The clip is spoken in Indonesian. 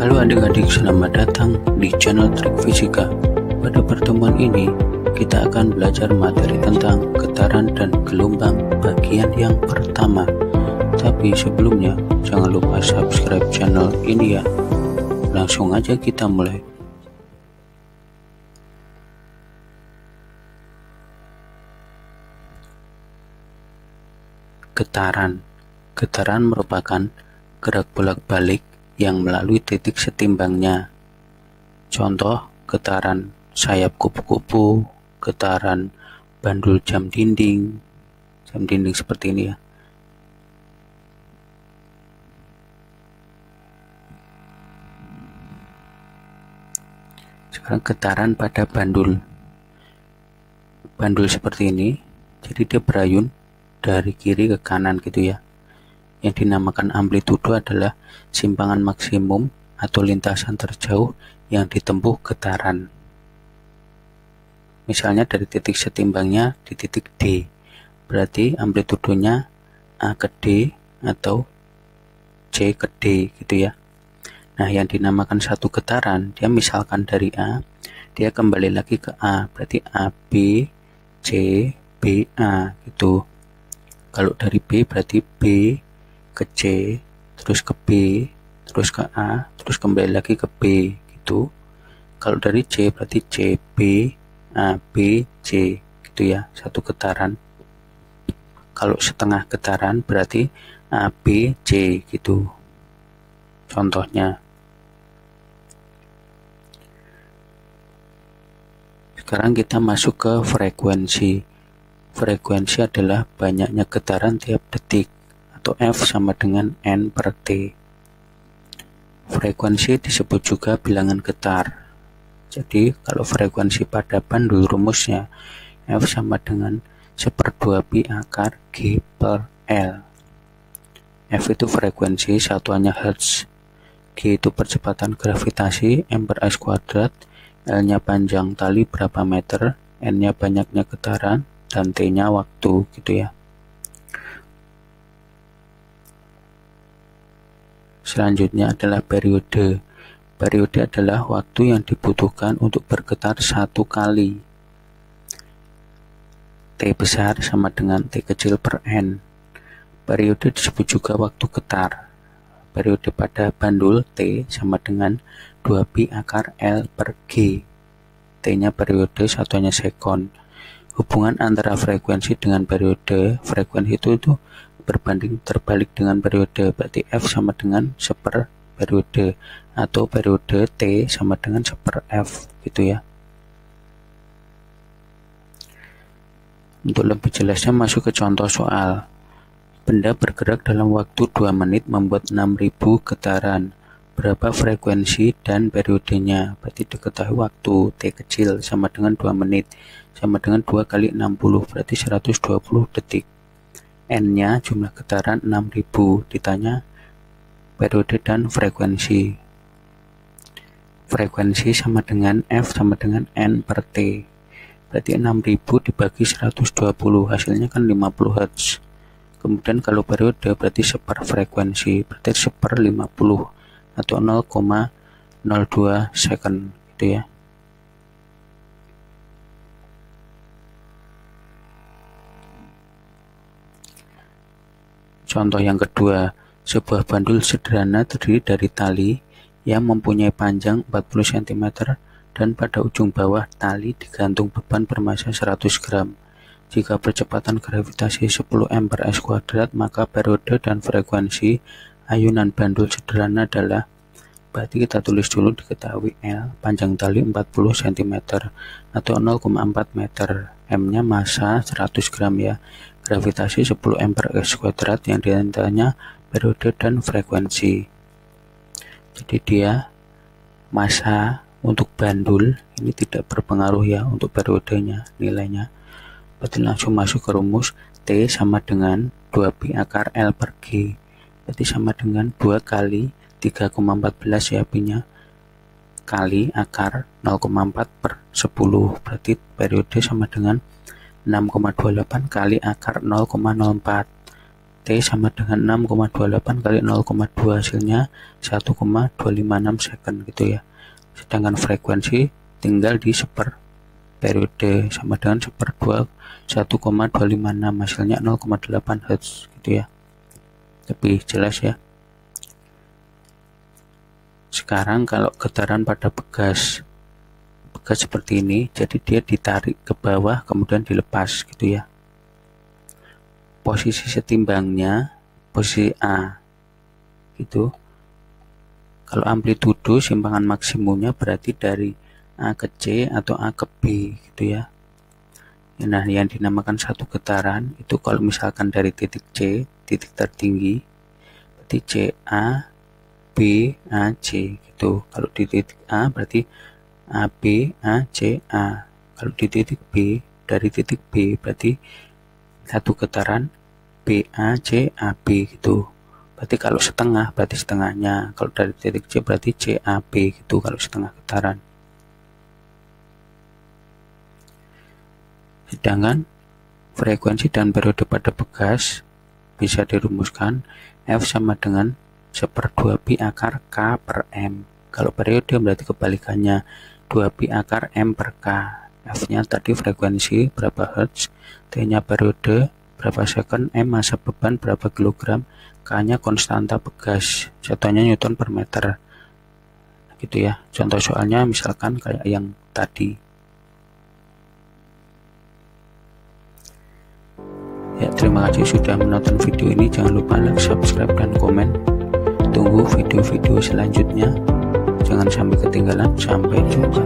Halo adik-adik, selamat datang di channel Trik Fisika. Pada pertemuan ini, kita akan belajar materi tentang getaran dan gelombang bagian yang pertama. Tapi sebelumnya, jangan lupa subscribe channel ini ya. Langsung aja kita mulai. Getaran merupakan gerak bolak-balik yang melalui titik setimbangnya. Contoh, getaran sayap kupu-kupu, getaran bandul jam dinding seperti ini ya. Sekarang getaran pada bandul seperti ini, jadi dia berayun dari kiri ke kanan gitu ya. Yang dinamakan amplitudo adalah simpangan maksimum atau lintasan terjauh yang ditempuh getaran. Misalnya dari titik setimbangnya di titik D, berarti amplitudonya A ke D atau C ke D gitu ya. Nah, yang dinamakan satu getaran, dia misalkan dari A, dia kembali lagi ke A, berarti AB, C, B, A gitu. Kalau dari B berarti B ke C, terus ke B, terus ke A, terus kembali lagi ke B gitu. Kalau dari C berarti C, B, A, B, C gitu ya, satu getaran. Kalau setengah getaran berarti A, B, C gitu. Contohnya. Sekarang kita masuk ke frekuensi. Frekuensi adalah banyaknya getaran tiap detik, atau F sama dengan N per T. Frekuensi disebut juga bilangan getar. Jadi kalau frekuensi pada bandul, rumusnya F sama dengan 1/2 pi akar G per L. F itu frekuensi, satuannya Hertz. G itu percepatan gravitasi, M per S kuadrat. L-nya panjang tali berapa meter, N-nya banyaknya getaran, dan T-nya waktu gitu ya. Selanjutnya adalah periode. Periode adalah waktu yang dibutuhkan untuk bergetar satu kali. T besar sama dengan T kecil per N. Periode disebut juga waktu getar. Periode pada bandul T sama dengan 2 pi akar L per G. T-nya periode, satuannya sekon. Hubungan antara frekuensi dengan periode, frekuensi itu berbanding terbalik dengan periode, berarti F sama dengan 1/, periode, atau periode T sama dengan 1/, F gitu ya. Untuk lebih jelasnya masuk ke contoh soal. Benda bergerak dalam waktu 2 menit membuat 6.000 getaran. Berapa frekuensi dan periodenya? Berarti diketahui waktu T kecil sama dengan 2 menit sama dengan 2 kali 60, berarti 120 detik. N-nya jumlah getaran 6.000, ditanya periode dan frekuensi. Frekuensi sama dengan F sama dengan N per T. Berarti 6.000 dibagi 120, hasilnya kan 50 Hz. Kemudian kalau periode berarti 1/, frekuensi, berarti 1/50 atau 0,02 second gitu ya. Contoh yang kedua, sebuah bandul sederhana terdiri dari tali yang mempunyai panjang 40 cm dan pada ujung bawah tali digantung beban bermassa 100 gram. Jika percepatan gravitasi 10 M per S kuadrat, maka periode dan frekuensi ayunan bandul sederhana adalah, berarti kita tulis dulu, diketahui L, panjang tali 40 cm atau 0,4 meter, M-nya massa 100 gram ya, gravitasi 10 M per S kuadrat, yang diantaranya periode dan frekuensi. Jadi dia massa untuk bandul ini tidak berpengaruh ya untuk periodenya, nilainya. Berarti langsung masuk ke rumus T sama dengan 2 pi akar L per G. Berarti sama dengan 2 kali 3,14 ya, pi-nya kali akar 0,4 per 10. Berarti periode sama dengan 6,28 kali akar 0,04 T sama dengan 6,28 kali 0,2 hasilnya 1,256 second gitu ya. Sedangkan frekuensi tinggal di seper periode sama dengan seper 1,256 hasilnya 0,8 Hz gitu ya. Lebih jelas ya. Sekarang kalau getaran pada bekas seperti ini, jadi dia ditarik ke bawah kemudian dilepas gitu ya. Posisi setimbangnya posisi A gitu. Kalau amplitudo simpangan maksimumnya berarti dari A ke C atau A ke B gitu ya. Nah, yang dinamakan satu getaran itu kalau misalkan dari titik C, titik tertinggi, berarti CA, B, A, C gitu. Kalau di titik A berarti A, B, A, C, A. Kalau di titik B, dari titik B berarti satu getaran B, A, C, A, B gitu. Berarti kalau setengah berarti setengahnya. Kalau dari titik C berarti C, A, B gitu kalau setengah getaran. Sedangkan frekuensi dan periode pada bekas bisa dirumuskan F sama dengan 1/2 pi akar K per M. Kalau periode berarti kebalikannya 2 pi akar M per K. F-nya tadi frekuensi berapa Hz, T-nya periode berapa second, M massa beban berapa kilogram, K-nya konstanta bekas, contohnya Newton per meter gitu ya. Contoh soalnya misalkan kayak yang tadi ya. Terima kasih sudah menonton video ini. Jangan lupa like, subscribe, dan komen. Tunggu video-video selanjutnya. Jangan sampai ketinggalan. Sampai jumpa.